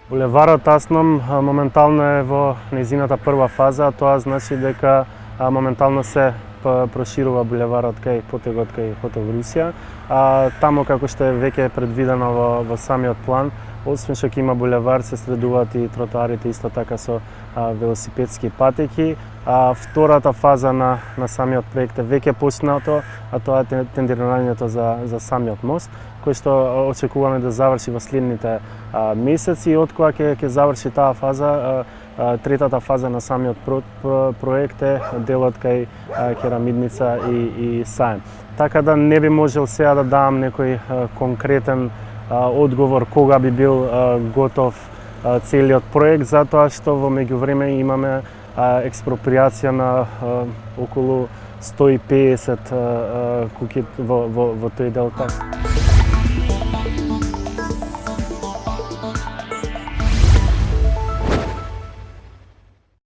Булеварот Асном моментално е во нејзината прва фаза, а тоа значи дека моментално се проширува булеварот кај потегот кај хотел Русија. Тамо како што е веќе предвидено во самиот план, освен што ќе има булевар, се средуваат и тротоарите исто така со велосипедски патеки. Втората фаза на самиот проект е веќе почнато, а тоа е тендирањето за самиот мост, кој што очекуваме да заврши во следните месеци. И откога ќе заврши таа фаза, третата фаза на самиот проект е делот кај Керамидница и Саем. Така да не би можел сега да дам некој конкретен одговор кога би бил готов целиот проект, затоа што во меѓувреме имаме експроприација на околу 150 куќи во тој дел.